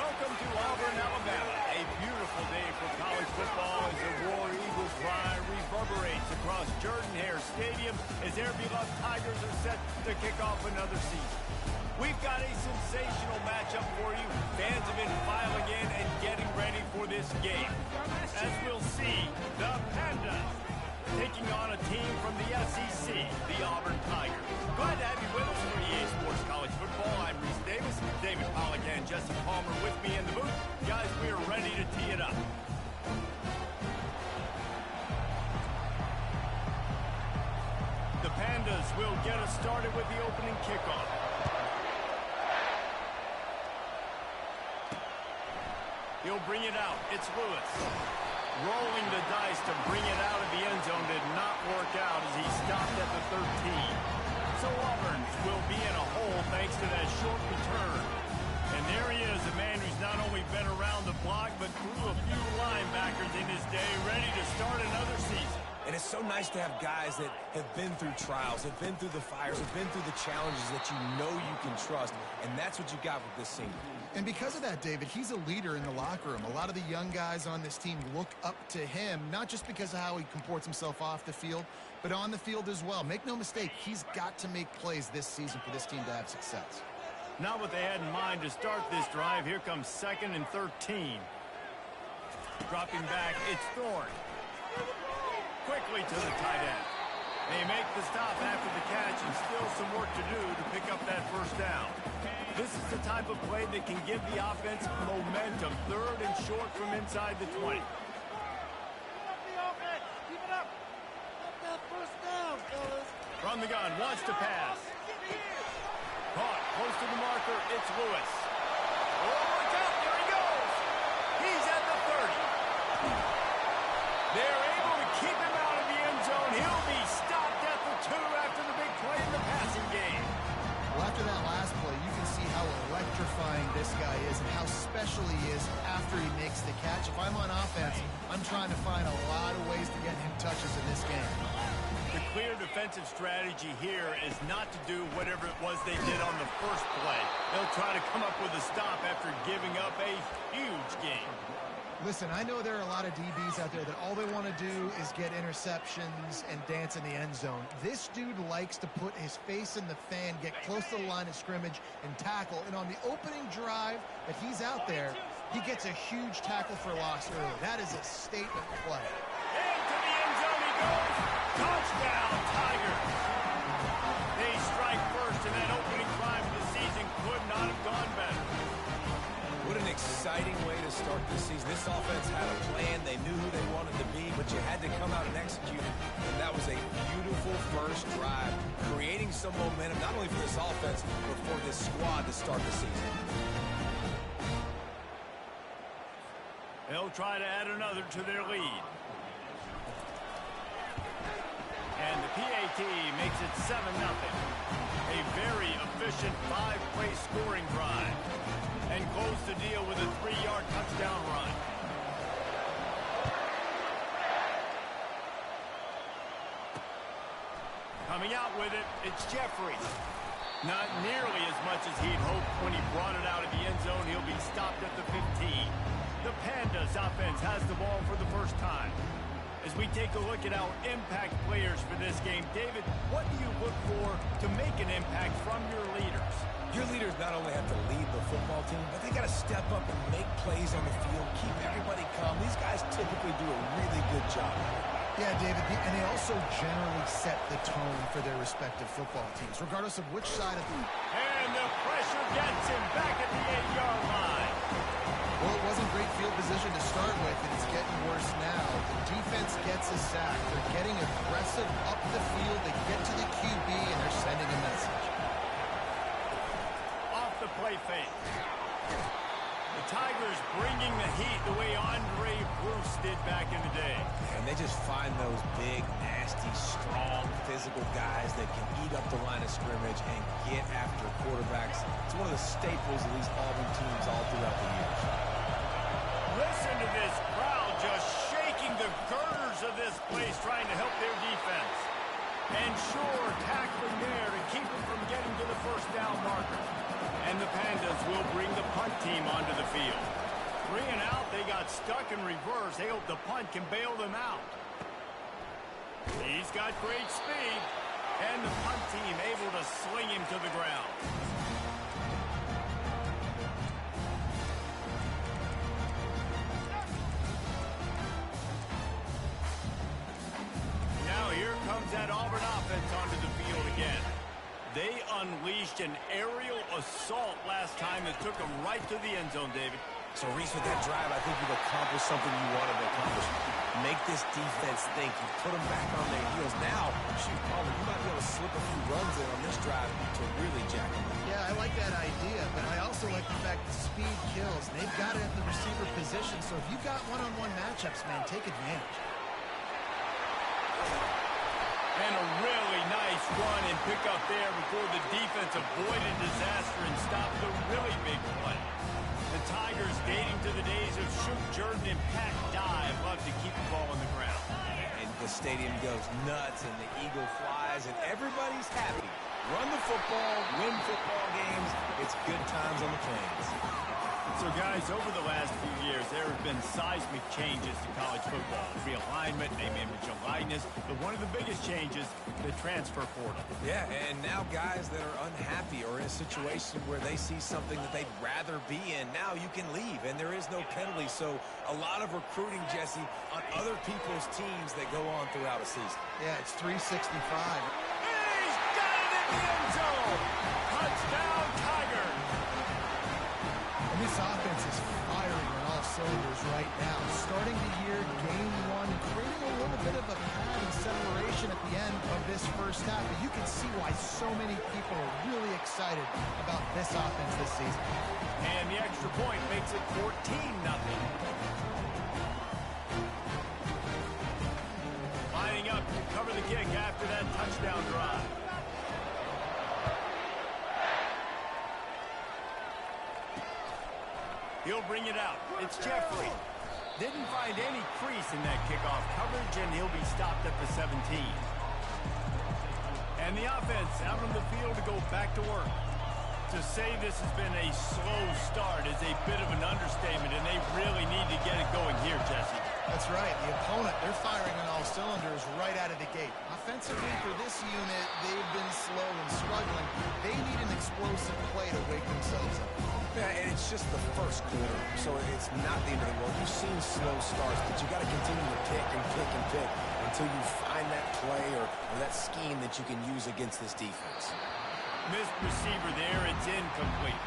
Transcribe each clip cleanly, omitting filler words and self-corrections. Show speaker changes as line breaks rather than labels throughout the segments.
Welcome to Auburn, Alabama. A beautiful day for college football as the War Eagle cry reverberates across Jordan-Hare Stadium as their beloved Tigers are set to kick off another season. We've got a sensational matchup for you. Fans have been filing in and getting ready for this game. As we'll see, the Pandas taking on a team from the SEC, the Auburn Tigers. Glad to have you with us for EA Sports College Football. I'm Reese Davis, David Pollack and Jesse Palmer with me in the booth. Guys, we are ready to tee it up. The Pandas will get us started with the opening kickoff. He'll bring it out. It's Lewis. Rolling the dice to bring it out of the end zone did not work out as he stopped at the 13. So Auburn will be in a hole thanks to that short return. And there he is, a man who's not only been around the block, but threw a few linebackers in his day, ready to start another season.
And it's so nice to have guys that have been through trials, have been through the fires, have been through the challenges that you know you can trust. And that's what you got with this senior.
And because of that, David, he's a leader in the locker room. A lot of the young guys on this team look up to him, not just because of how he comports himself off the field, but on the field as well. Make no mistake, he's got to make plays this season for this team to have success.
Not what they had in mind to start this drive. Here comes 2nd and 13. Dropping back, it's Thorne. Quickly to the tight end. They make the stop after the catch and still some work to do to pick up that first down. This is the type of play that can give the offense momentum. 3rd and short from inside the 20. From the gun, wants to pass. Caught, close to the marker, it's Lewis. Oh, watch out, there he goes. He's at the 30. They're able to keep him out of the end zone. He'll be stopped at the 2 after the big play in the passing game.
Well, after that last play, you can see how electrifying this guy is and how special he is after he makes the catch. If I'm on offense, I'm trying to find a lot of ways to get him touches in this game.
The clear defensive strategy here is not to do whatever it was they did on the first play. They'll try to come up with a stop after giving up a huge gain.
Listen, I know there are a lot of DBs out there that all they want to do is get interceptions and dance in the end zone. This dude likes to put his face in the fan, get close to the line of scrimmage, and tackle. And on the opening drive that he's out there, he gets a huge tackle for loss early. That is a statement play.
Into the end zone he goes. Touchdown, Tigers. They strike first, and that opening drive of the season could not have gone better.
What an exciting way to start this season. This offense had a plan. They knew who they wanted to be, but you had to come out and execute it. And that was a beautiful first drive, creating some momentum, not only for this offense, but for this squad to start the season.
They'll try to add another to their lead. And the PAT makes it 7-0. A very efficient 5-play scoring drive. And close the deal with a 3-yard touchdown run. Coming out with it, it's Jeffrey. Not nearly as much as he'd hoped when he brought it out of the end zone. He'll be stopped at the 15. The Pandas offense has the ball for the first time. As we take a look at our impact players for this game, David, what do you look for to make an impact from your leaders?
Your leaders not only have to lead the football team, but they got to step up and make plays on the field, keep everybody calm. These guys typically do a really good job.
Yeah, David, and they also generally set the tone for their respective football teams, regardless of which side of the...
And the pressure gets him back at the 8-yard line.
Well, it wasn't great field position to start with, and it's getting worse now. The defense gets a sack. They're getting aggressive up the field. They get to the QB, and they're sending a message.
Off the play fake. The Tigers bringing the heat the way Andre Bruce did back in the day.
And they just find those big, nasty, strong, physical guys that can eat up the line of scrimmage and get after quarterbacks. It's one of the staples of these Auburn teams all throughout the years.
Listen to this crowd just shaking the girders of this place trying to help their defense. And sure, tackling there to keep them from getting to the first down marker. And the Pandas will bring the punt team onto the field. 3 and out, they got stuck in reverse. They hope the punt can bail them out. He's got great speed, and the punt team able to sling him to the ground. Now here comes that Auburn offense onto the field again. They unleashed an aerial assault last time that took them right to the end zone, David.
So, Reese, with that drive, I think you've accomplished something you wanted to accomplish. Make this defense think. You put them back on their heels. Now, shoot, Auburn, you might be able to slip a few runs in on this drive to really jack them up.
Yeah, I like that idea, but I also like the fact that speed kills. And they've got it at the receiver position, so if you've got one-on-one matchups, man, take advantage.
And a really nice run and pick up there before the defense avoided disaster and stopped the really big play. The Tigers, dating to the days of Shoot Jordan and Pat Dye, love to keep the ball on the ground.
And the stadium goes nuts, and the eagle flies, and everybody's happy. Run the football, win football games. It's good times on the Plains.
So, guys, over the last few years, there have been seismic changes to college football. Realignment, name, image, and likeness. But one of the biggest changes, the transfer portal.
Yeah, and now guys that are unhappy or in a situation where they see something that they'd rather be in, now you can leave, and there is no penalty. So a lot of recruiting, Jesse, on other people's teams that go on throughout a season.
Yeah, it's 365.
He's got it in the end zone! Touchdown, Tigers!
And this offense is firing on all cylinders right now. Starting the year, game one, creating a little bit of a pad and separation at the end of this first half. But you can see why so many people are really excited about this offense this season.
And the extra point makes it 14-0. Lining up to cover the kick after that touchdown drive. He'll bring it out. It's Jeffrey. Didn't find any crease in that kickoff coverage, and he'll be stopped at the 17. And the offense out on the field to go back to work. To say this has been a slow start is a bit of an understatement, and they really need to get it going here, Jesse.
That's right. The opponent, they're firing on all cylinders right out of the gate. Offensively for this unit, they've been slow and struggling. They need an explosive play to wake themselves up.
Yeah, and it's just the first quarter, so it's not the end of the world. You've seen slow starts, but you got to continue to pick and pick and pick until you find that play or that scheme that you can use against this defense.
Missed receiver there. It's incomplete.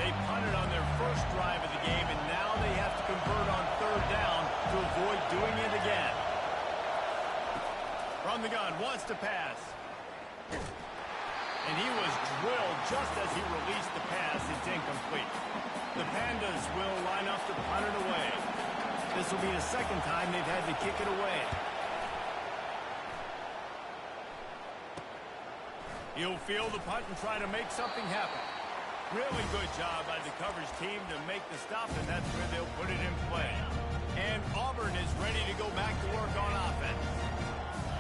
They punted on their first drive of the game, and now they have to convert on third down to avoid doing it again. From the gun, wants to pass. And he was drilled just as he released the pass. It's incomplete. The Pandas will line up to punt it away. This will be the second time they've had to kick it away. He'll field the punt and try to make something happen. Really good job by the coverage team to make the stop, and that's where they'll put it in play. And Auburn is ready to go back to work on offense.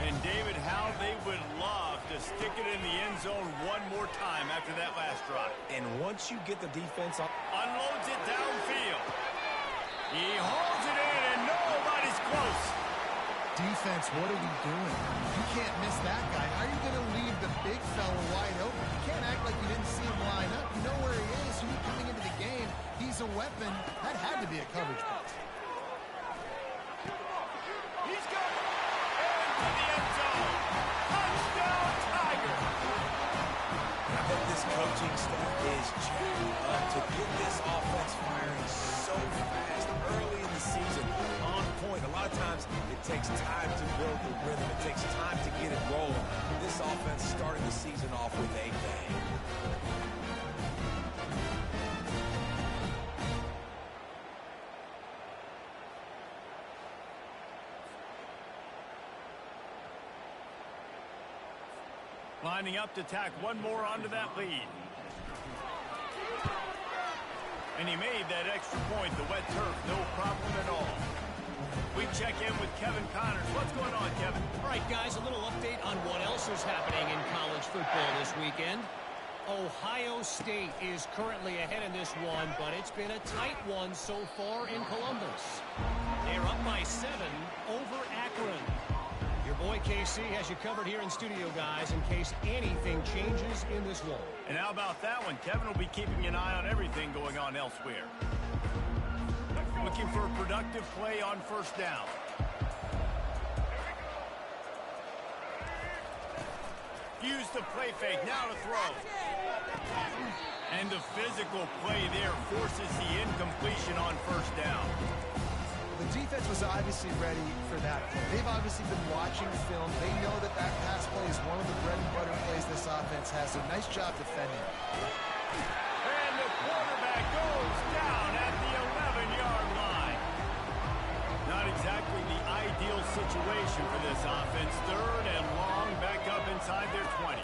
And, David, how they would love to stick it in the end zone one more time after that last drive.
And once you get the defense up,
unloads it downfield. He holds it in, and nobody's close.
Defense, what are we doing? You can't miss that guy. How are you going to leave the big fella wide open? You can't act like you didn't see him line up. You know where he is. You know coming into the game, he's a weapon. That had to be a coverage pass.
He's got it. And to the end zone. Touchdown, Tigers.
I bet this coaching staff is jacked up to get this offense firing so fast early in the season. On point. A lot of times it takes time to build the rhythm. It takes time to get it rolling. This offense starting the season off with a bang.
Lining up to tack one more onto that lead. And he made that extra point. The wet turf, no problem at all. We check in with Kevin Connors. What's going on, Kevin?
All right, guys, a little update on what else is happening in college football this weekend. Ohio State is currently ahead in this one, but it's been a tight one so far in Columbus. They're up by 7 over Akron. Your boy KC has you covered here in studio, guys, in case anything changes in this one.
And how about that one? Kevin will be keeping an eye on everything going on elsewhere. Looking for a productive play on first down. Use the play fake, now to throw. And the physical play there forces the incompletion on first down.
The defense was obviously ready for that play. They've obviously been watching film. They know that that pass play is one of the bread and butter plays this offense has, so nice job defending.
And the quarterback goes down at the 11-yard line. Not exactly the ideal situation for this offense. Third and long, back up inside their 20.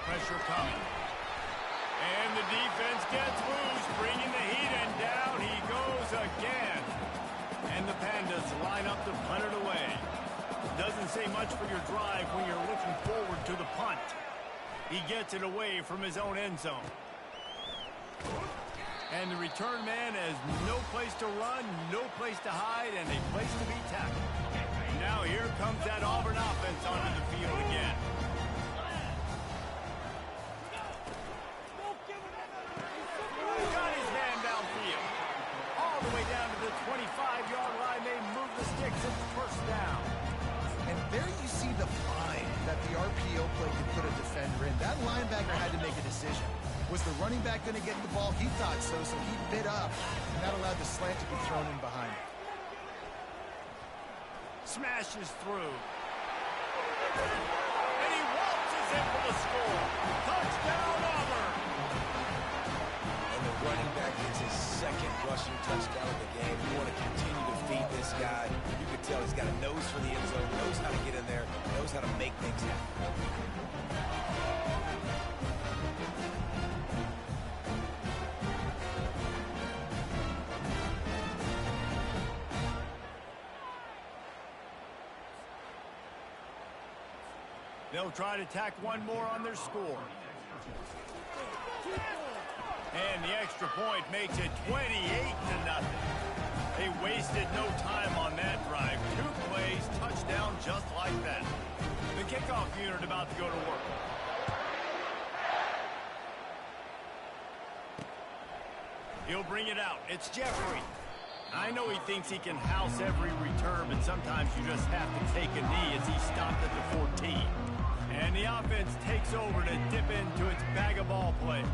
Pressure coming. And the defense gets loose, bringing the heat, and down he goes again. And the Pandas line up to punt it away. Doesn't say much for your drive when you're looking forward to the punt. He gets it away from his own end zone. And the return man has no place to run, no place to hide, and a place to be tackled. Now here comes that Auburn offense onto the field again. Got his man downfield. All the way down to the 25-yard line. They move the sticks. It's first down.
And there you see the bind that the RPO play could put a defender in. That linebacker had to make a decision. Was the running back going to get the ball? He thought so, so he bit up, and that allowed the slant to be thrown in behind him.
Smashes through. And he waltzes in for the score. Touchdown, Auburn.
And the running back gets his second rushing touchdown of the game. You want to continue to feed this guy. You can tell he's got a nose for the end zone, knows how to get in there, knows how to make things happen.
They'll try to tack one more on their score. And the extra point makes it 28-0. They wasted no time on that drive. 2 plays, touchdown just like that. The kickoff unit about to go to work. He'll bring it out. It's Jeffrey. I know he thinks he can house every return, but sometimes you just have to take a knee as he stopped at the 14. And the offense takes over to dip into its bag of ball plays.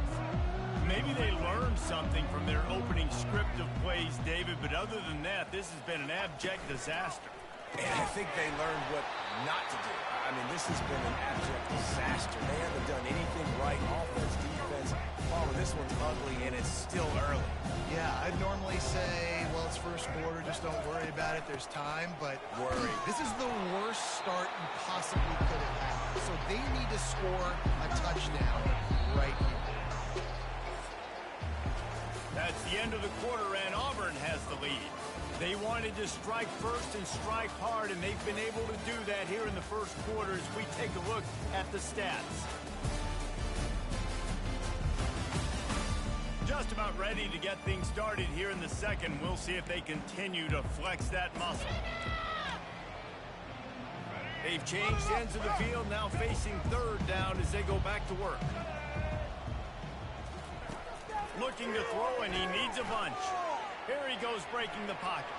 Maybe they learned something from their opening script of plays, David, but other than that, this has been an abject disaster.
And I think they learned what not to do. I mean, this has been an abject disaster. They haven't done anything right. Offense, defense. Palmer, this one's ugly, and it's still early.
Yeah, I'd normally say, well, it's first quarter, just don't worry about it. There's time, but
Worry.
This is the worst start you possibly could have had. So they need to score a touchdown right here.
That's the end of the quarter, and Auburn has the lead. They wanted to strike first and strike hard, and they've been able to do that here in the first quarter as we take a look at the stats. Just about ready to get things started here in the second. We'll see if they continue to flex that muscle. They've changed ends of the field, now facing third down as they go back to work. Looking to throw, and he needs a bunch. Here he goes breaking the pocket.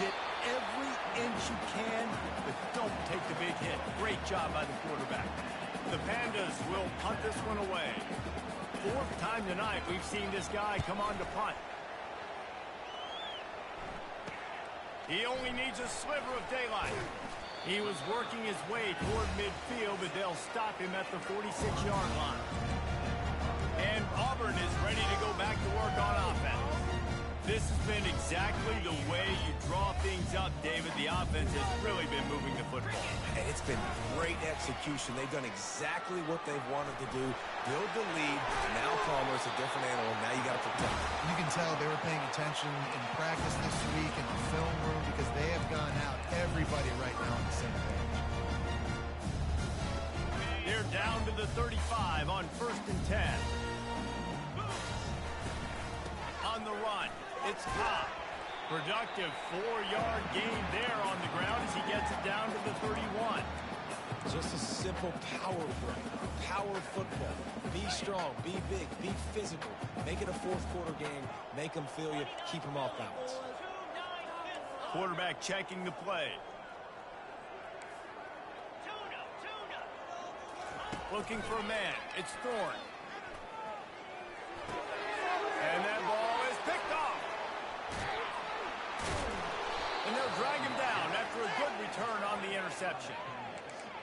Get every inch you can, but don't take the big hit. Great job by the quarterback. The Pandas will punt this one away. 4th time tonight we've seen this guy come on to punt. He only needs a sliver of daylight. He was working his way toward midfield, but they'll stop him at the 46-yard line. And Auburn is ready to go back to work on offense. This has been exactly the way you draw things up, David. The offense has really been moving the football.
And it's been great execution. They've done exactly what they've wanted to do. Build the lead. Now Palmer's a different animal. Now you got to protect it.
You can tell they were paying attention in practice this week in the film room because they have gone out, everybody right now on the same page.
They're down to to the 35 on 1st and 10. On the run, it's Ncaa. Productive 4-yard gain there on the ground as he gets it down to the 31.
Just a simple power play, power football. Be strong, be big, be physical. Make it a fourth-quarter game. Make them feel you. Keep them off balance.
Quarterback checking the play. Looking for a man. It's Thorne. And that ball is picked off. And they'll drag him down after a good return on the interception.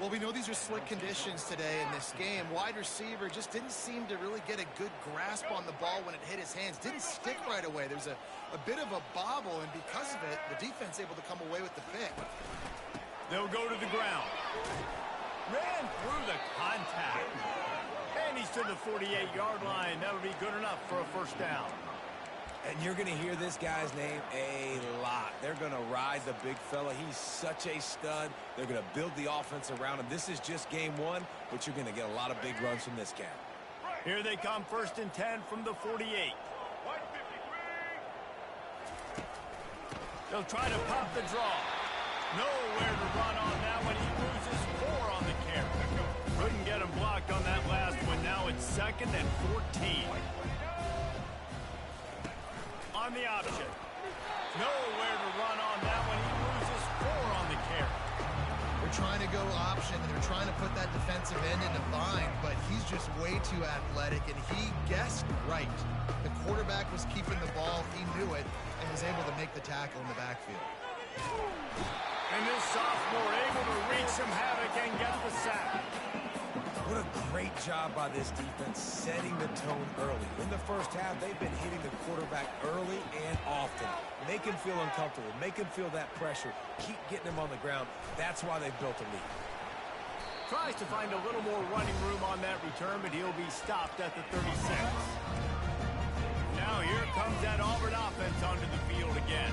Well, we know these are slick conditions today in this game. Wide receiver just didn't seem to really get a good grasp on the ball when it hit his hands. Didn't stick right away. There's a bit of a bobble, and because of it, the defense able to come away with the pick.
They'll go to the ground. Ran through the contact. And he's to the 48-yard line. That'll be good enough for a first down.
And you're going to hear this guy's name a lot. They're going to ride the big fella. He's such a stud. They're going to build the offense around him. This is just game one, but you're going to get a lot of big runs from this cat.
Here they come, 1st and 10 from the 48. They'll try to pop the draw. Nowhere to run on that one. He loses 4 on the carry. Couldn't get him blocked on that last one. Now it's 2nd and 14. On the option. Nowhere to run on that one. He loses 4 on the carry.
They're trying to go option, and they're trying to put that defensive end in a bind, but he's just way too athletic, and he guessed right. The quarterback was keeping the ball. He knew it, and was able to make the tackle in the backfield.
And this sophomore able to wreak some havoc and get the sack.
What a great job by this defense setting the tone early. In the first half, they've been hitting the quarterback early and often. Make him feel uncomfortable. Make him feel that pressure. Keep getting him on the ground. That's why they've built a lead.
Tries to find a little more running room on that return, but he'll be stopped at the 36. Now here comes that Auburn offense onto the field again.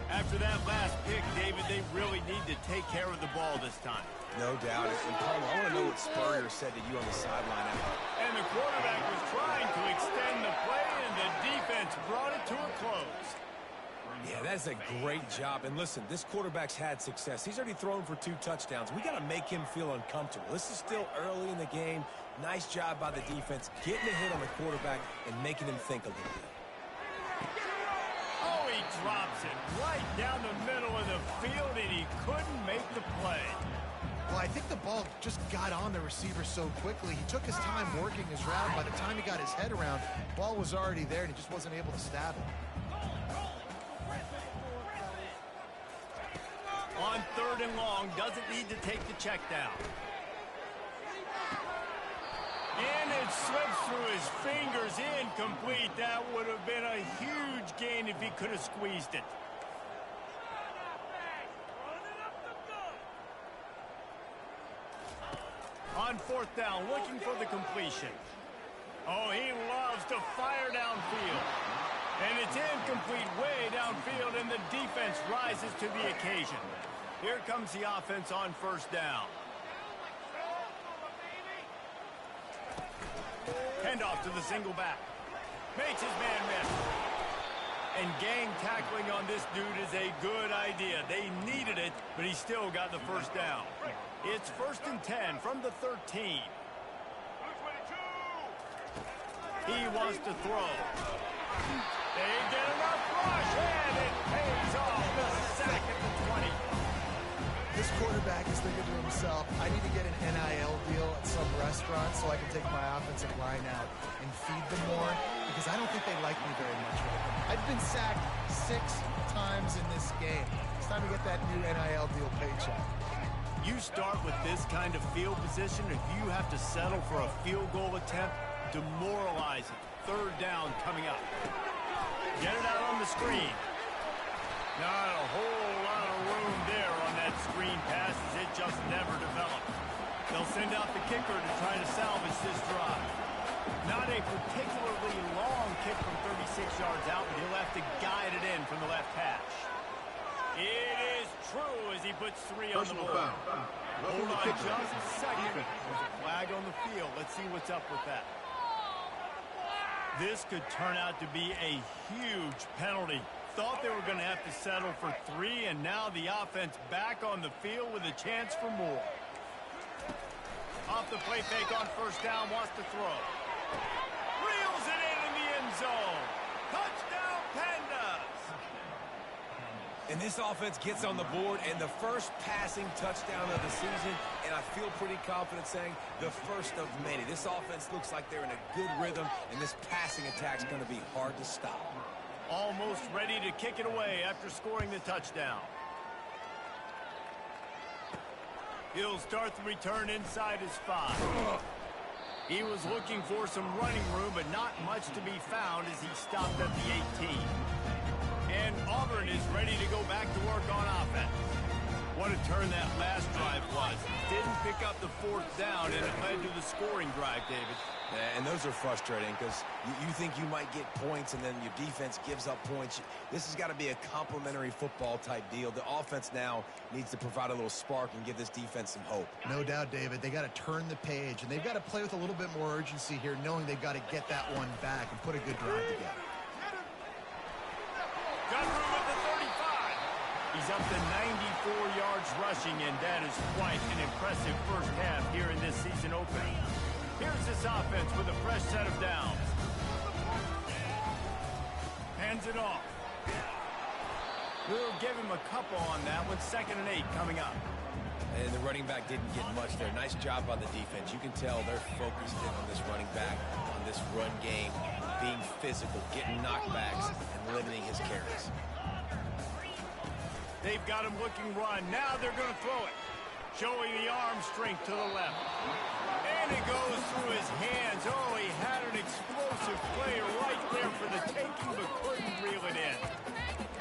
After that last pick, David, they really need to take care of the ball this time.
No doubt. And Paul, I want to know what Spurrier said to you on the sideline after.
And the quarterback was trying to extend the play, and the defense brought it to a close.
Yeah, that's a great job. And listen, this quarterback's had success. He's already thrown for 2 touchdowns. We got to make him feel uncomfortable. This is still early in the game. Nice job by the defense, getting a hit on the quarterback and making him think a little bit.
Oh, he drops it right down the middle of the field, and he couldn't make the play.
Well, I think the ball just got on the receiver so quickly. He took his time working his route. By the time he got his head around, the ball was already there, and he just wasn't able to stab it.
On 3rd and long, doesn't need to take the check down. And it slips through his fingers, incomplete. That would have been a huge gain if he could have squeezed it. On 4th down, looking for the completion. Oh, he loves to fire downfield. And it's incomplete way downfield, and the defense rises to the occasion. Here comes the offense on 1st down. Handoff to the single back. Makes his man miss. And gang tackling on this dude is a good idea. They needed it, but he still got the first down. It's 1st and 10 from the 13. He wants to throw. They get enough rush, and it pays off. The sack at the 20.
This quarterback is thinking to himself, I need to get an NIL deal at some restaurant so I can take my offensive line out and feed them more, because I don't think they like me very much right now. I've been sacked 6 times in this game. It's time to get that new NIL deal paycheck.
You start with this kind of field position, if you have to settle for a field goal attempt, demoralizing. 3rd down coming up. Get it out on the screen. Not a whole lot of room there on that screen pass, as it just never developed. They'll send out the kicker to try to salvage this drive. Not a particularly long kick from 36 yards out, but he'll have to guide it in from the left hash. It is true as he puts 3 on the board. Hold on just a second. There's a flag on the the field. Let's see what's up with that. This could turn out to be a huge penalty. Thought they were going to have to settle for 3, and now the offense back on the field with a chance for more. Off the play fake on first down, wants to throw. Reels it in the end zone. Touchdown, Pandas!
And this offense gets on the board, and the first passing touchdown of the season, and I feel pretty confident saying the first of many. This offense looks like they're in a good rhythm, and this passing attack's going to be hard to stop.
Almost ready to kick it away after scoring the touchdown. He'll start the return inside his 5. He was looking for some running room, but not much to be found as he stopped at the 18. And Auburn is ready to go back to work on offense. What a turn that last drive was. Didn't pick up the 4th down, and it led to the scoring drive, David.
Yeah, and those are frustrating because you think you might get points, and then your defense gives up points. This has got to be a complementary football type deal. The offense now needs to provide a little spark and give this defense some hope.
No doubt, David. They got to turn the page, and they've got to play with a little bit more urgency here, knowing they've got to get that one back and put a good drive together.
Got through with the 35. He's up to 94 yards rushing, and that is quite an impressive first half here in this season opener. Here's this offense with a fresh set of downs. Hands it off. We'll give him a couple on that one. 2nd and 8 coming up.
And the running back didn't get much there. Nice job on the defense. You can tell they're focused in on this running back, on this run game, being physical, getting knockbacks, and limiting his carries.
They've got him looking run. Now they're going to throw it. Showing the arm strength to the left. And it goes through his hands. Oh, he had an explosive play right there for the taking, but couldn't reel it in.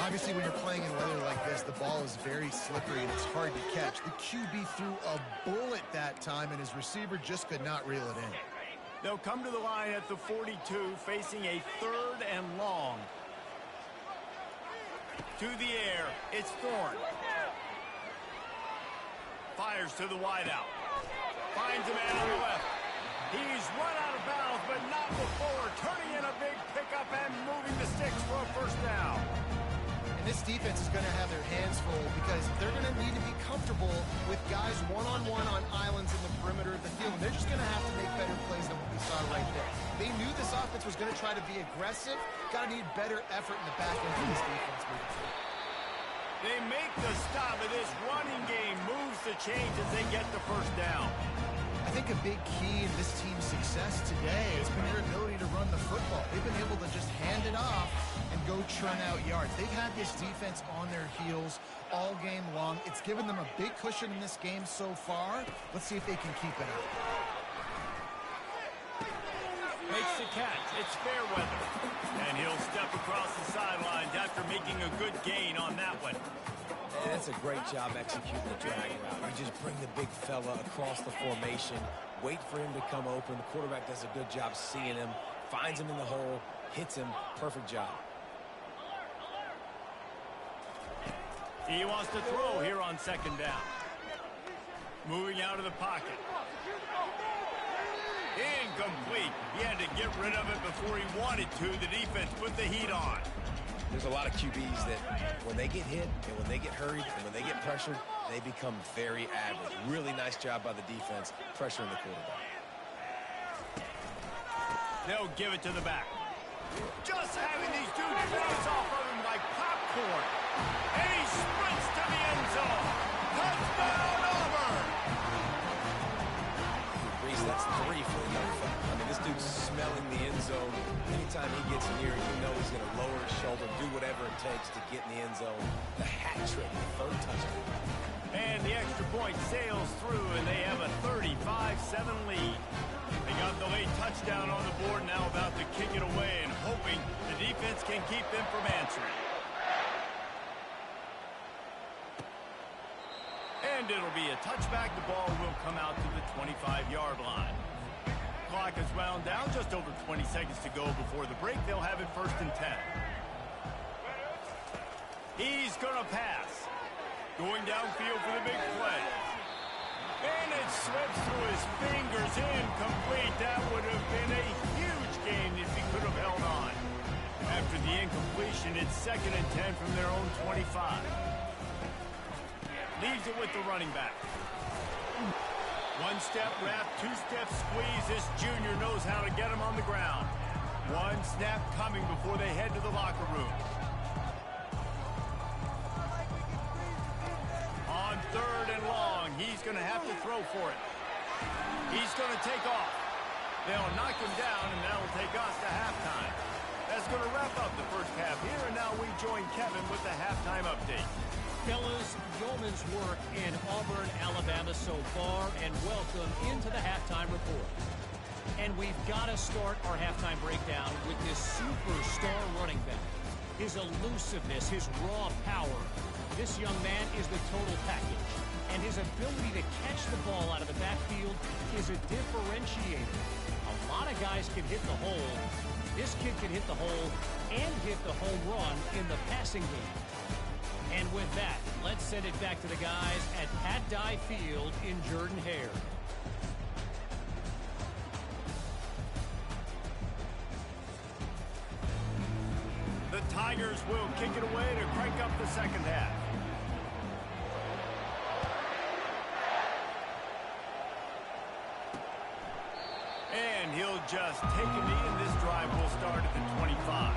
Obviously, when you're playing in weather like this, the ball is very slippery and it's hard to catch. The QB threw a bullet that time, and his receiver just could not reel it in.
They'll come to the line at the 42, facing a 3rd and long. To the air, it's Thorne. Fires to the wideout. Finds a man on the left. He's run out of bounds, but not before. Turning in a big pickup and moving the sticks for a first down.
And this defense is going to have their hands full because they're going to need to be comfortable with guys one-on-one on islands in the perimeter of the field. And they're just going to have to make better plays than what we saw right there. They knew this offense was going to try to be aggressive. Got to need better effort in the back end of this defense moving forward.
They make the stop, and this running game moves the chains as they get the first down.
I think a big key in this team's success today has been their ability to run the football. They've been able to just hand it off and go churn out yards. They've had this defense on their heels all game long. It's given them a big cushion in this game so far. Let's see if they can keep it up.
Makes the catch. It's fair weather. And he'll step across the sidelines after making a good gain on that one.
And that's a great job executing the drag route. You just bring the big fella across the formation, wait for him to come open. The quarterback does a good job seeing him, finds him in the hole, hits him. Perfect job.
He wants to throw here on 2nd down. Moving out of the pocket. Incomplete. He had to get rid of it before he wanted to. The defense put the heat on.
There's a lot of QBs that when they get hit and when they get hurried and when they get pressured, they become very average. Really nice job by the defense pressuring the quarterback.
They'll give it to the back. Just having these dudes bounce off of him like popcorn. And he sprints to the end zone. Touchdown, Auburn!
Reese, that's 3 for the young fella. I mean, this dude's smelling the end zone. Anytime he gets near, you know he's going to lower his shoulder, do whatever it takes to get in the end zone. The hat trick, the 3rd touchdown.
And the extra point sails through, and they have a 35-7 lead. They got the late touchdown on the board, now about to kick it away and hoping the defense can keep them from answering. And it'll be a touchback. The ball will come out to the 25-yard line. Clock is wound down, just over 20 seconds to go before the break. They'll have it 1st and 10. He's going to pass. Going downfield for the big play. And it slips through his fingers. Incomplete. incompletion. It's 2nd and 10 from their own 25. Leaves it with the running back. One-step wrap, two-step squeeze. This junior knows how to get him on the ground. One snap coming before they head to the locker room. On 3rd and long, he's going to have to throw for it. He's going to take off. They'll knock him down, and that'll take us to halftime. That's going to wrap up the first half here, and now we join Kevin with the halftime update.
Fellas, yeoman's work in Auburn, Alabama so far, and welcome into the halftime report. And we've got to start our halftime breakdown with this superstar running back. His elusiveness, his raw power. This young man is the total package. And his ability to catch the ball out of the backfield is a differentiator. A lot of guys can hit the hole. This kid can hit the hole and hit the home run in the passing game. And with that, let's send it back to the guys at Pat Dye Field in Jordan-Hare.
The Tigers will kick it away to crank up the second half. And he'll just take a knee, and this drive will start at the 25.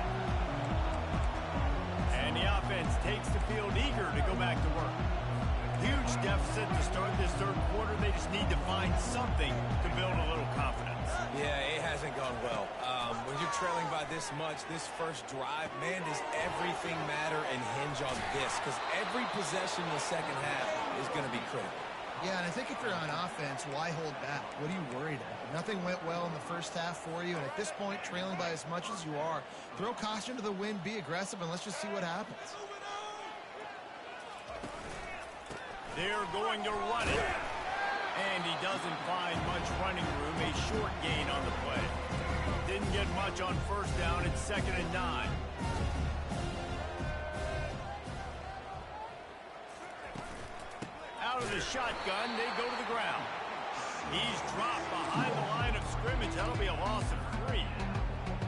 And the offense takes the field eager to go back to work. Huge deficit to start this third quarter. They just need to find something to build a little confidence.
Yeah, it hasn't gone well. When you're trailing by this much, this first drive, man, does everything matter and hinge on this? Because every possession in the second half is going to be critical.
Yeah, and I think if you're on offense, why hold back? What are you worried about? Nothing went well in the first half for you, and at this point, trailing by as much as you are, throw caution to the wind, be aggressive, and let's just see what happens.
They're going to run it. And he doesn't find much running room. A short gain on the play. Didn't get much on first down. It's 2nd and 9. Out of the shotgun, they go to the ground. He's dropped behind the line of scrimmage. That'll be a loss of 3.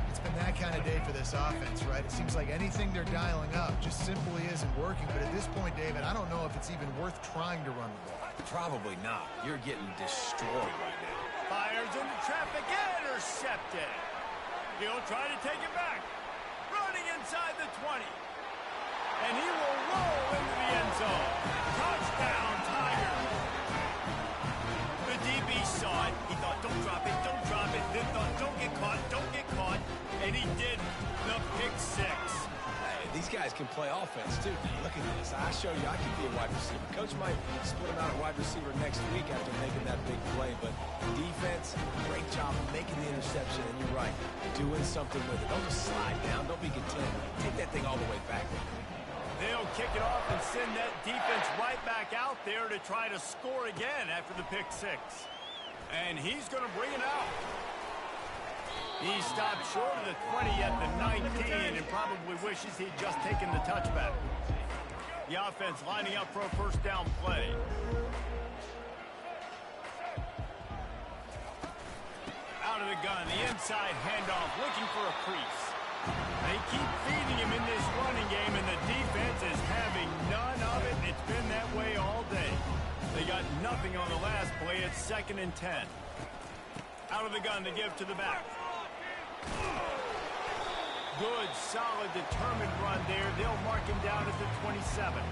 It's been that kind of day for this offense, right? It seems like anything they're dialing up just simply isn't working. But at this point, David, I don't know if it's even worth trying to run the ball.
Probably not. You're getting destroyed right now.
Fires into traffic, intercepted. He'll try to take it back. Running inside the 20. And he will roll into the end zone. Touchdown, Tigers. The DB saw it. He thought, don't drop it, don't drop it. Then thought, don't get caught, don't get caught. And he did the pick 6.
Hey, these guys can play offense, too. Look at this. I show you I can be a wide receiver. Coach might split him out at wide receiver next week after making that big play. But defense, great job making the interception. And you're right, doing something with it. Don't just slide down. Don't be content. Take that thing all the way back.
They'll kick it off and send that defense right back out there to try to score again after the pick 6. And he's going to bring it out. He stopped short of the 20 at the 19 and probably wishes he'd just taken the touchback. The offense lining up for a first down play. Out of the gun, the inside handoff, looking for a crease. They keep feeding him in this running game, and the defense is having none of it. It's been that way all day. They got nothing on the last play. It's 2nd and 10. Out of the gun to give to the back. Good, solid, determined run there. They'll mark him down at the 27.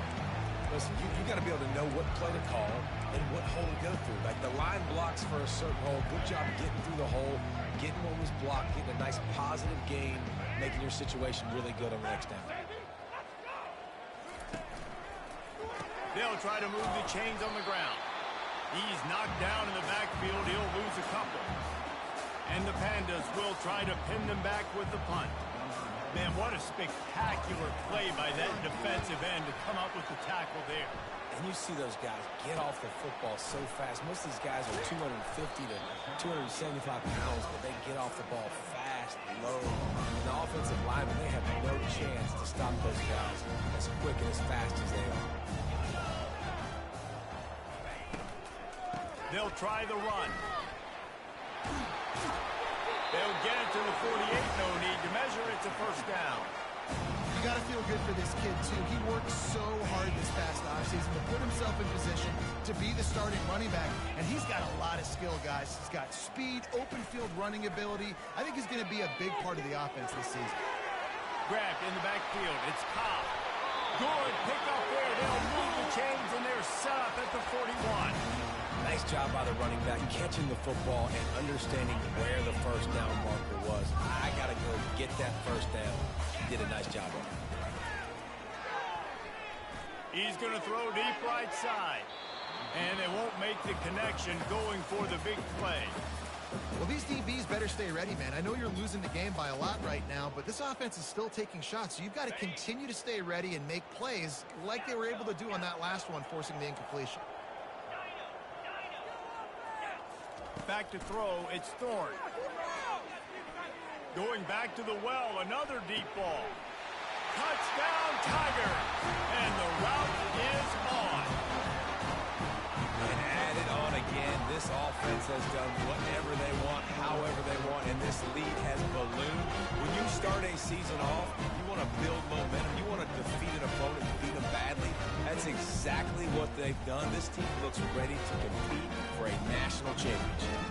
Listen, you got to be able to know what play to call and what hole to go through. Like the line blocks for a certain hole. Good job getting through the hole, getting what was blocked, getting a nice positive gain, making your situation really good on the next down.
They'll try to move the chains on the ground. He's knocked down in the backfield. He'll lose a couple. And the Pandas will try to pin them back with the punt. Man, what a spectacular play by that defensive end to come up with the tackle there.
And you see those guys get off the football so fast. Most of these guys are 250 to 275 pounds, but they get off the ball fast, low. And the offensive linemen, they have no chance to stop those guys as quick and as fast as they are.
They'll try the run. They'll get it to the 48, no need to measure. It's a first down.
You got to feel good for this kid, too. He worked so hard this past offseason to put himself in position to be the starting running back, and he's got a lot of skill, guys. He's got speed, open field running ability. I think he's going to be a big part of the offense this season.
Grabbed in the backfield. It's Cobb. Good pick up there. They'll move the chains, and they're set up at the 41.
Nice job by the running back, catching the football and understanding where the first down marker was. I got to go get that first down. He did a nice job of it.
He's going to throw deep right side. And they won't make the connection going for the big play.
Well, these DBs better stay ready, man. I know you're losing the game by a lot right now, but this offense is still taking shots. So you've got to continue to stay ready and make plays like they were able to do on that last one, forcing the incompletion.
Back to throw, it's Thorne. Going back to the well, another deep ball. Touchdown, Tigers! And the route is on.
And add it on again. This offense has done whatever they want, however they want, and this lead has ballooned. When you start a season off, you want to build momentum. You want to defeat an opponent, beat them badly. That's exactly what they've done. This team looks ready to compete for a national championship.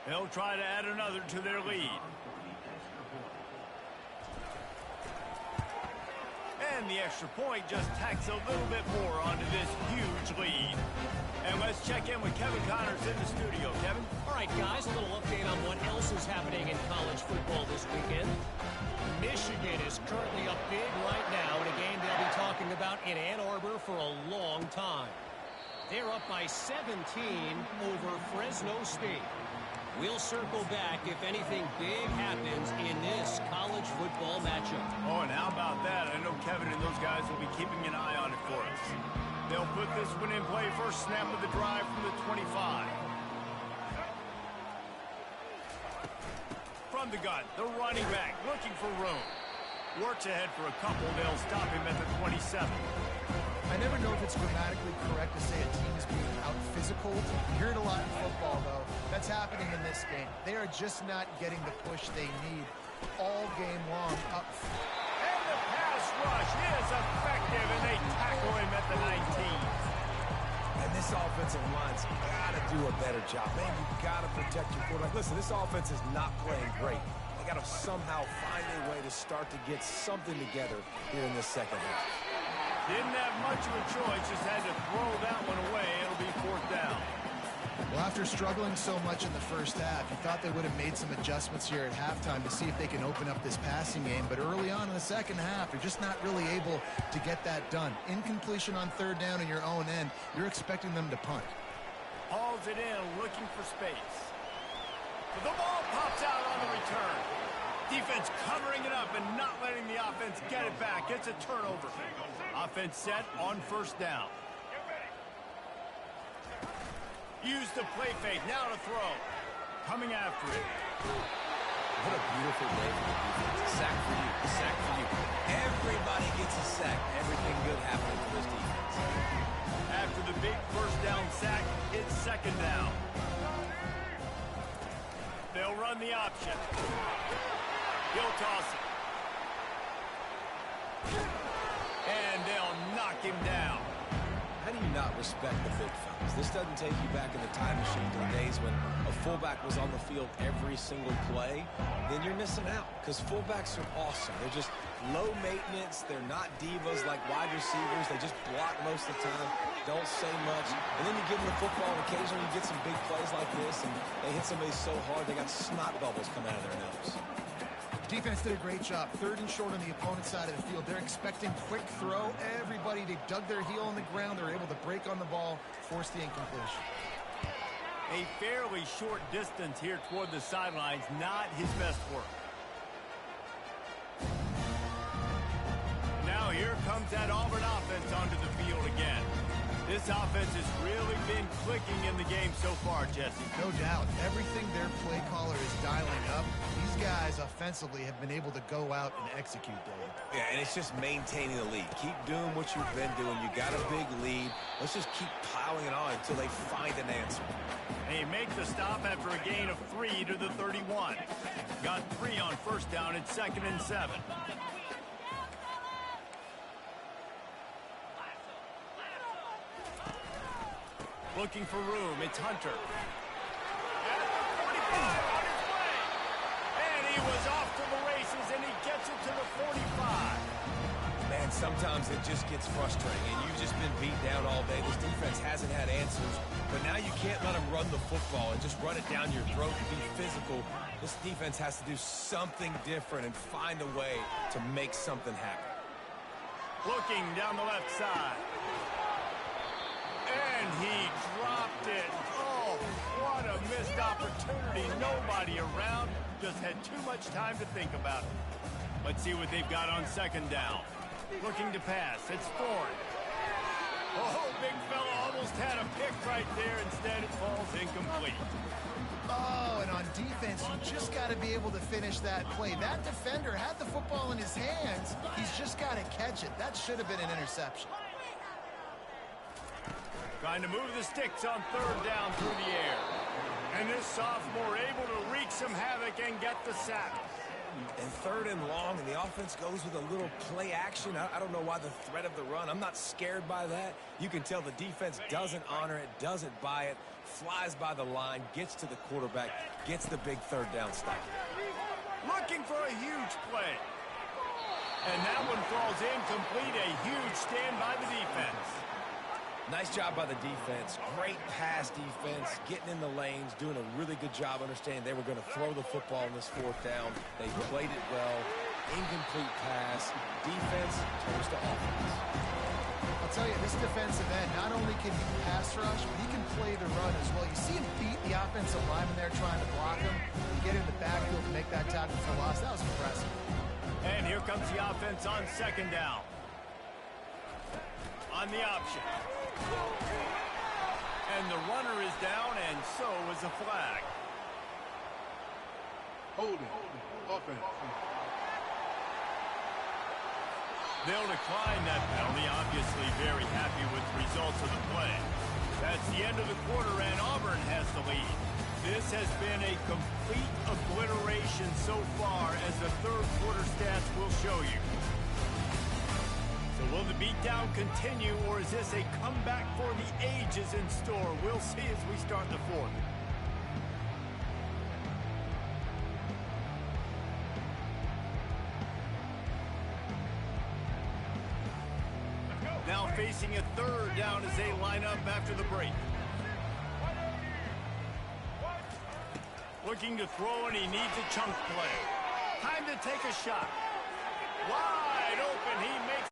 They'll try to add another to their lead. And the extra point just tacks a little bit more onto this huge lead. And let's check in with Kevin Connors in the studio. Kevin?
All right, guys, a little update on what else is happening in college football this weekend. Michigan is currently up big right now in a game they'll be talking about in Ann Arbor for a long time. They're up by 17 over Fresno State. We'll circle back if anything big happens in this college football matchup.
Oh, and how about that? I know Kevin and those guys will be keeping an eye on it for us. They'll put this one in play. First snap of the drive from the 25. From the gun, the running back looking for room. Works ahead for a couple. They'll stop him at the 27.
I never know if it's grammatically correct to say a team is being out-physical. You hear it a lot in football, though. That's happening in this game. They are just not getting the push they need all game long up.
And the pass rush is effective, and they tackle him at the 19.
And this offensive line's got to do a better job. Man, you've got to protect your quarterback. Listen, this offense is not playing great. They got to somehow find a way to start to get something together here in this second half.
Didn't have much of a choice, just had to throw that one away. It'll be fourth down.
Well, after struggling so much in the first half, you thought they would have made some adjustments here at halftime to see if they can open up this passing game. But early on in the second half, they're just not really able to get that done. Incompletion on third down in your own end, you're expecting them to punt.
Hauls it in, looking for space. But the ball pops out on the return. Defense covering it up and not letting the offense get it back. It's a turnover. Offense set on first down. Use the play fake. Now to throw. Coming after it.
What a beautiful day for the defense. A sack for you. A sack for you. Everybody gets a sack. Everything good happening for this defense.
After the big first down sack, it's second down. They'll run the option. He'll toss it. And they'll knock him down.
How do you not respect the big fellas? This doesn't take you back in the time machine to the days when a fullback was on the field every single play. Then you're missing out because fullbacks are awesome. They're just low maintenance. They're not divas like wide receivers. They just block most of the time, don't say much. And then you give them the football and occasionally you get some big plays like this and they hit somebody so hard they got snot bubbles coming out of their nose.
Defense did a great job. Third and short on the opponent's side of the field. They're expecting quick throw. Everybody, they dug their heel on the ground. They're able to break on the ball, force the incompletion.
A fairly short distance here toward the sidelines. Not his best work. Now here comes that Auburn offense onto the field again. This offense has really been clicking in the game so far, Jesse.
No doubt. Everything their play caller is dialing up, these guys offensively have been able to go out and execute, Dave.
Yeah, and it's just maintaining the lead. Keep doing what you've been doing. You got a big lead. Let's just keep piling it on until they find an answer.
They make the stop after a gain of 3 to the 31. Got 3 on first down at 2nd and 7. Looking for room. It's Hunter. At the 45 on his way. And he was off to the races, and he gets it to the 45.
Man, sometimes it just gets frustrating, and you've just been beat down all day. This defense hasn't had answers, but now you can't let them run the football and just run it down your throat and be physical. This defense has to do something different and find a way to make something happen.
Looking down the left side. And he dropped it. Oh, what a missed opportunity. Nobody around. Just had too much time to think about it. Let's see what they've got on 2nd down. Looking to pass. It's Thorne. Oh, big fella almost had a pick right there. Instead, it falls incomplete.
Oh, and on defense, you just got to be able to finish that play. That defender had the football in his hands. He's just got to catch it. That should have been an interception.
Trying to move the sticks on 3rd down through the air. And this sophomore able to wreak some havoc and get the sack.
And 3rd and long, and the offense goes with a little play action. I don't know why the threat of the run. I'm not scared by that. You can tell the defense doesn't honor it, doesn't buy it, flies by the line, gets to the quarterback, gets the big 3rd down stop.
Looking for a huge play. And that one falls incomplete. A huge stand by the defense.
Nice job by the defense. Great pass defense, getting in the lanes, doing a really good job understanding they were going to throw the football in this 4th down. They played it well. Incomplete pass. Defense turns to offense.
I'll tell you, this defensive end, not only can he pass rush, but he can play the run as well. You see him beat the offensive lineman there trying to block him. You get in the backfield to make that tackle for loss. That was impressive.
And here comes the offense on 2nd down. On the option. And the runner is down, and so is a flag.
Holding. Offense.
They'll decline that penalty, obviously very happy with the results of the play. That's the end of the quarter, and Auburn has the lead. This has been a complete obliteration so far, as the 3rd quarter stats will show you. So will the beatdown continue, or is this a comeback for the ages in store? We'll see as we start the 4th. Now facing a 3rd down as they line up after the break. Looking to throw, and he needs a chunk play. Time to take a shot. Wide open, he makes.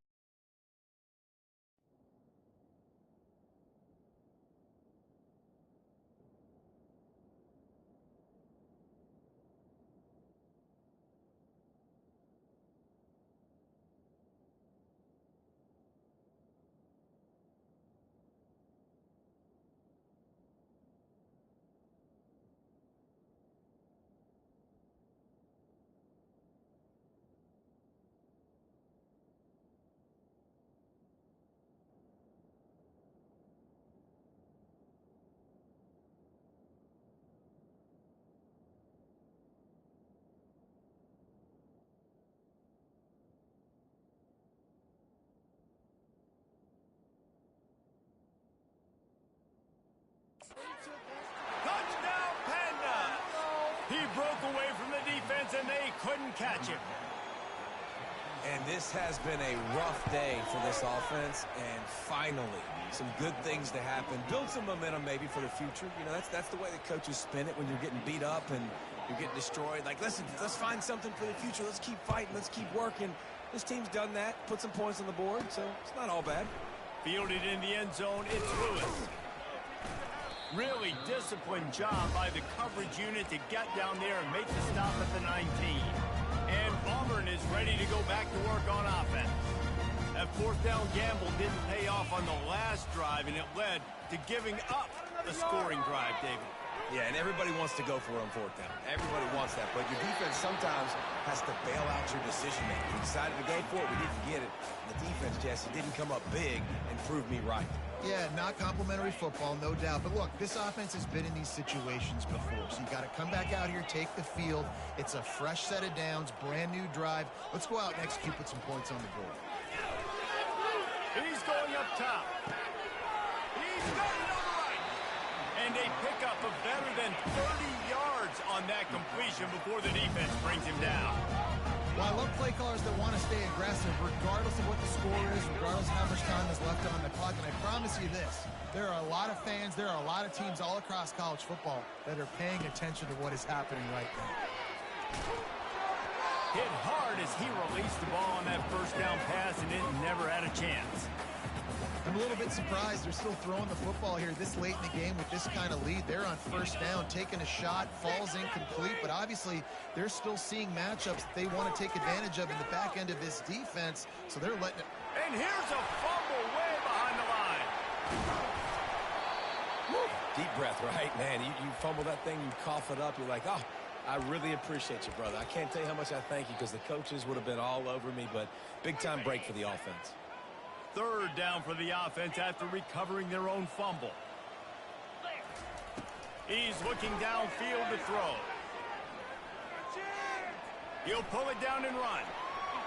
Touchdown, Panda! He broke away from the defense, and they couldn't catch him.
And this has been a rough day for this offense, and finally, some good things to happen. Build some momentum maybe for the future. You know, that's the way the coaches spin it when you're getting beat up and you're getting destroyed. Like, listen, let's find something for the future. Let's keep fighting. Let's keep working. This team's done that, put some points on the board, so it's not all bad.
Fielded in the end zone, it's Lewis. Really disciplined job by the coverage unit to get down there and make the stop at the 19. And Auburn is ready to go back to work on offense. That fourth down gamble didn't pay off on the last drive, and it led to giving up the scoring drive, David.
Yeah, and everybody wants to go for it on fourth down. Everybody wants that, but your defense sometimes has to bail out your decision-making. We decided to go for it. We didn't get it. The defense, Jesse, didn't come up big and prove me right.
Yeah, not complimentary football, no doubt. But look, this offense has been in these situations before, so you got to come back out here, take the field. It's a fresh set of downs, brand new drive. Let's go out and execute, put some points on the board.
He's going up top. He's got it on the right. And a pickup of better than 30 yards on that completion before the defense brings him down.
Well, I love play callers that want to stay aggressive regardless of what the score is, regardless of how much time is left on the clock. And I promise you this, there are a lot of fans, there are a lot of teams all across college football that are paying attention to what is happening right now.
Hit hard as he released the ball on that first down pass, and it never had a chance.
I'm a little bit surprised they're still throwing the football here this late in the game with this kind of lead. They're on first down, taking a shot, falls incomplete, but obviously they're still seeing matchups that they want to take advantage of in the back end of this defense, so they're letting it.
And here's a fumble way behind the line.
Woo. Deep breath, right? Man, you fumble that thing, you cough it up, you're like, oh, I really appreciate you, brother. I can't tell you how much I thank you because the coaches would have been all over me, but big-time break for the offense.
Third down for the offense after recovering their own fumble. He's looking downfield to throw. He'll pull it down and run.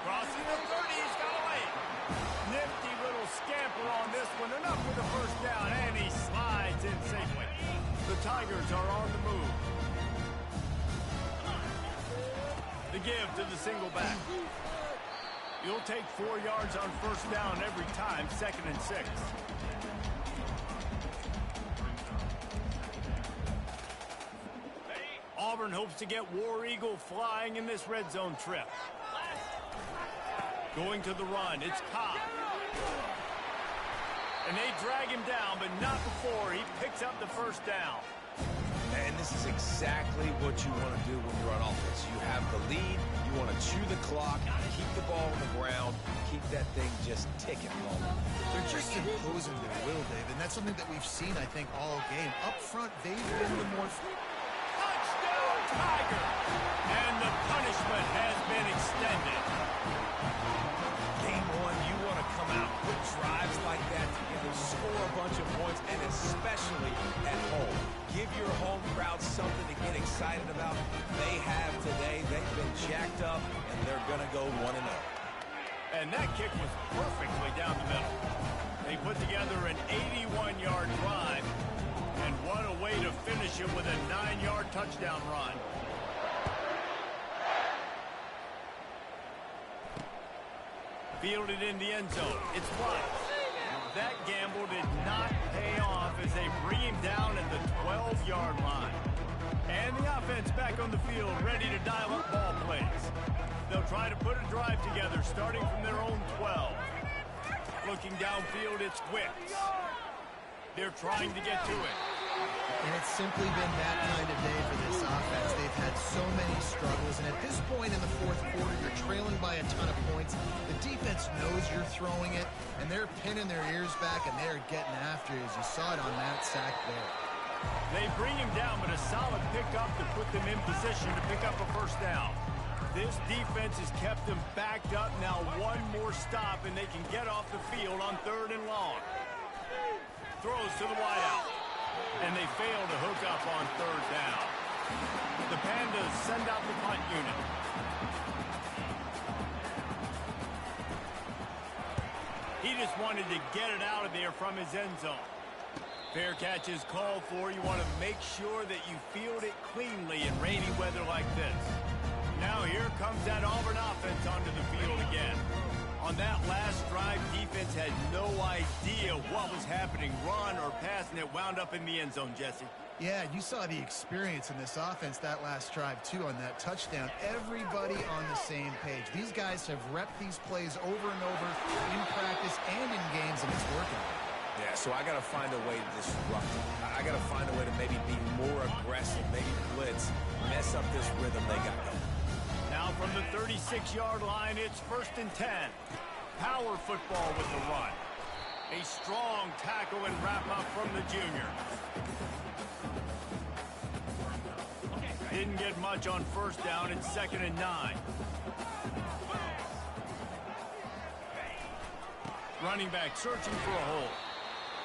Crossing the 30, he's got away. Nifty little scamper on this one. Enough for the first down, and he slides in safely. The Tigers are on the move. The give to the single back. You'll take 4 yards on first down every time, 2nd and 6. Auburn hopes to get War Eagle flying in this red zone trip. Going to the run, it's Ncaa. And they drag him down, but not before he picks up the first down.
And this is exactly what you want to do when you're on offense. You have the lead, you want to chew the clock, keep the ball on the ground, keep that thing just ticking along.
They're just imposing their will, David, and that's something that we've seen, I think, all game. Up front, they've been the more...
Touchdown, Tiger! And the punishment has been extended.
Game one, you want to come out, put drives like that together, score a bunch of points, and especially at home. Give your home crowd something to get excited about. They have today. They've been jacked up, and they're going to go 1-0.
And that kick was perfectly down the middle. They put together an 81-yard drive, and what a way to finish it with a 9-yard touchdown run. Fielded in the end zone. It's blocked. That gamble did not pay off as they bring him down at the 12-yard line. And the offense back on the field, ready to dial up ball plays. They'll try to put a drive together, starting from their own 12. Looking downfield, it's Wicks. They're trying to get to it.
And it's simply been that kind of day for this offense. They've had so many struggles, and at this point in the fourth quarter, you're trailing by a ton of points. The defense knows you're throwing it, and they're pinning their ears back, and they're getting after you, as you saw it on that sack there.
They bring him down, but a solid pickup to put them in position to pick up a first down. This defense has kept them backed up. Now one more stop, and they can get off the field on 3rd and long. Throws to the wideout. And they fail to hook up on 3rd down. The Pandas send out the punt unit. He just wanted to get it out of there from his end zone. Fair catch is called for. You want to make sure that you field it cleanly in rainy weather like this. Now here comes that Auburn offense onto the field again. On that last drive, defense had no idea what was happening, run or pass, and it wound up in the end zone, Jesse.
Yeah, you saw the experience in this offense that last drive, too, on that touchdown. Everybody on the same page. These guys have repped these plays over and over in practice and in games, and it's working.
Yeah, so I got to find a way to disrupt it. I got to find a way to maybe be more aggressive, maybe blitz, mess up this rhythm they got going.
Now from the 36-yard line, it's 1st and 10. power football with the run. A strong tackle and wrap-up from the junior. Didn't get much on first down. It's 2nd and 9. Running back searching for a hole.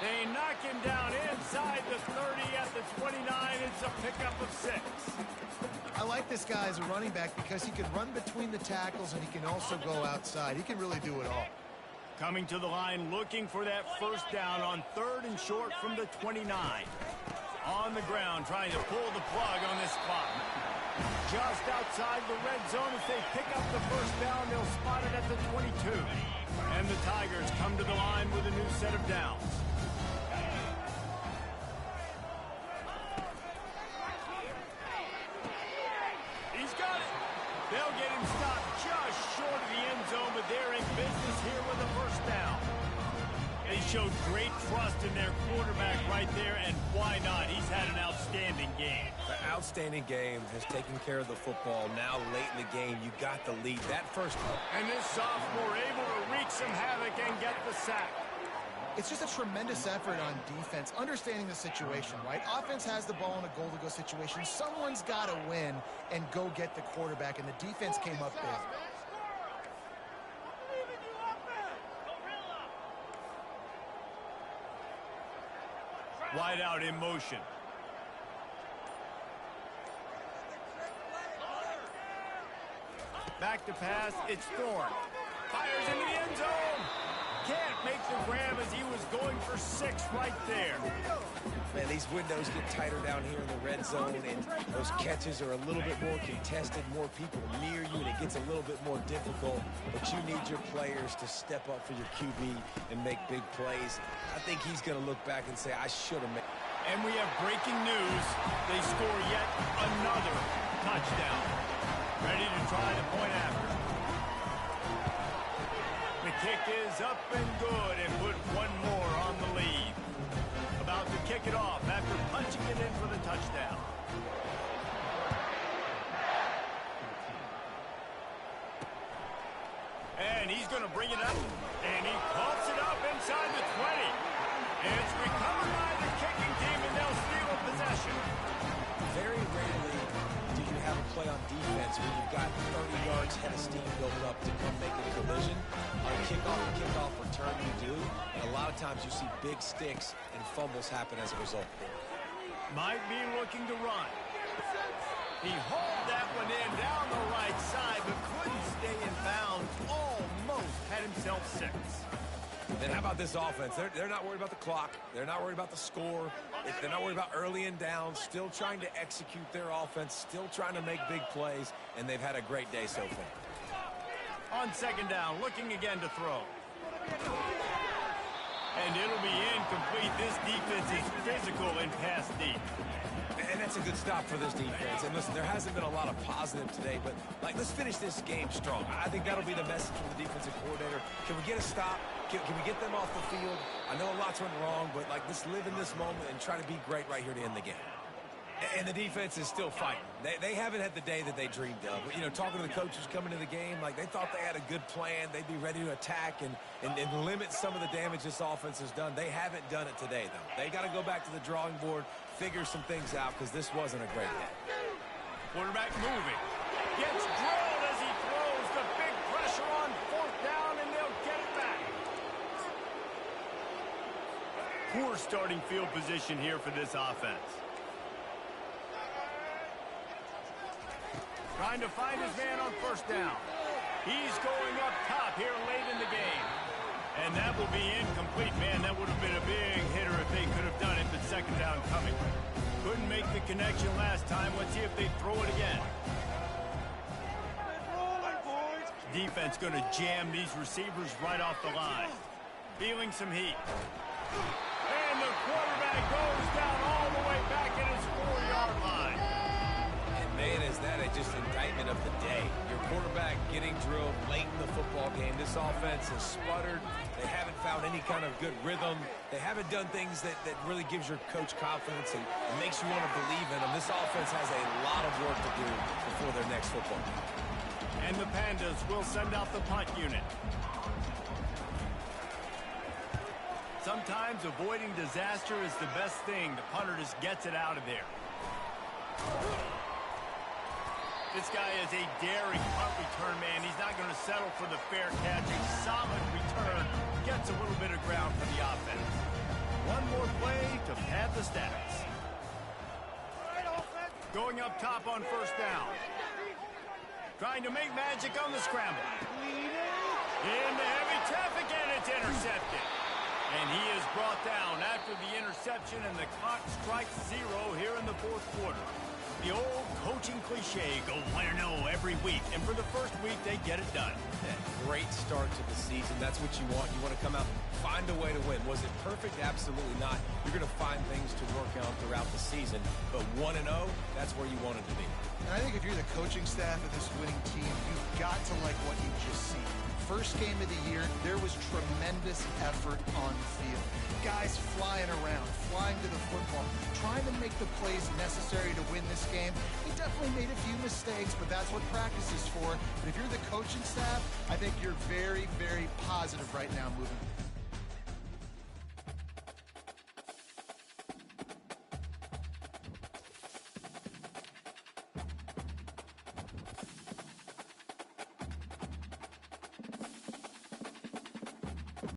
They knock him down inside the 30 at the 29. It's a pickup of 6.
I like this guy as a running back because he can run between the tackles and he can also go outside. He can really do it all.
Coming to the line looking for that first down on 3rd and short from the 29. On the ground trying to pull the plug on this clock. Just outside the red zone. If they pick up the first down, they'll spot it at the 22. And the Tigers come to the line with a new set of downs. He's got it. They'll get him stopped just short of the end zone, but they're in business here with a first down. They showed great trust in their quarterback right there, and why not? He's had an outstanding game.
The outstanding game has taken care of the football. Now, late in the game, you got the lead. That first...
And this sophomore able to wreak some havoc and get the sack.
It's just a tremendous effort on defense, understanding the situation, right? Offense has the ball in a goal-to-go situation. Someone's got to win and go get the quarterback, and the defense came up big.
Wide out in motion. Back to pass. It's Thorne. Fires into the end zone. Can't make the grab as he was going for 6 right there.
Man, these windows get tighter down here in the red zone, and those catches are a little bit more contested, more people near you, and it gets a little bit more difficult. But you need your players to step up for your QB and make big plays. I think he's going to look back and say, I should have made.
And we have breaking news. They score yet another touchdown. Ready to try the point after. The kick is up and good and put one more on the lead. About to kick it off after punching it in for the touchdown. And he's going to bring it up. And he pops it up inside the 20. It's recovered by the kicking team, and they'll steal a possession.
Very rarely do you have a play on defense when you've got 30 yards head of steam built up to come make a collision. On a kickoff return you do, and a lot of times you see big sticks and fumbles happen as a result.
Might be looking to run. He hauled that one in down the right side, but couldn't stay in bounds. Almost had himself 6.
Then how about this offense? They're not worried about the clock. They're not worried about the score. They're not worried about early and down. Still trying to execute their offense. Still trying to make big plays. And they've had a great day so far.
On 2nd down, looking again to throw. And it'll be incomplete. This defense is physical and pass deep.
And that's a good stop for this defense. And listen, there hasn't been a lot of positive today, but let's finish this game strong. I think that'll be the message from the defensive coordinator. Can we get a stop? Can we get them off the field? I know a lot's went wrong, but let's live in this moment and try to be great right here to end the game. And the defense is still fighting. They haven't had the day that they dreamed of. You know, talking to the coaches coming to the game, they thought they had a good plan. They'd be ready to attack and limit some of the damage this offense has done. They haven't done it today, though. They got to go back to the drawing board, figure some things out, because this wasn't a great day.
Quarterback moving. Gets drilled as he throws. The big pressure on 4th down, and they'll get it back. Poor starting field position here for this offense. Trying to find his man on 1st down. He's going up top here late in the game. And that will be incomplete. Man, that would have been a big hitter if they could have done it, but 2nd down coming. Couldn't make the connection last time. Let's see if they throw it again. Defense going to jam these receivers right off the line. Feeling some heat. And the quarterback goes down all the way back at his 4-yard line.
Man, is that just indictment of the day. Your quarterback getting drilled late in the football game. This offense has sputtered. They haven't found any kind of good rhythm. They haven't done things that really gives your coach confidence and makes you want to believe in them. This offense has a lot of work to do before their next football game.
And the Pandas will send out the punt unit. sometimes avoiding disaster is the best thing. The punter just gets it out of there. This guy is a daring punt return man. He's not going to settle for the fair catch. A solid return gets a little bit of ground for the offense. One more play to pad the stats. Going up top on first down. Trying to make magic on the scramble. Into heavy traffic, and it's intercepted. And he is brought down after the interception, and the clock strikes 0 here in the fourth quarter. The old coaching cliche, go 1-0 every week. And for the first week, they get it done.
Yeah, great start to the season. That's what you want. You want to come out, find a way to win. Was it perfect? Absolutely not. You're going to find things to work on throughout the season. But 1-0, that's where you want it to be.
And I think if you're the coaching staff of this winning team, you've got to like what you've just seen. First game of the year, there was tremendous effort on the field. Guys flying around, flying to the football, trying to make the plays necessary to win this game. They definitely made a few mistakes, but that's what practice is for. But if you're the coaching staff, I think you're very, very positive right now moving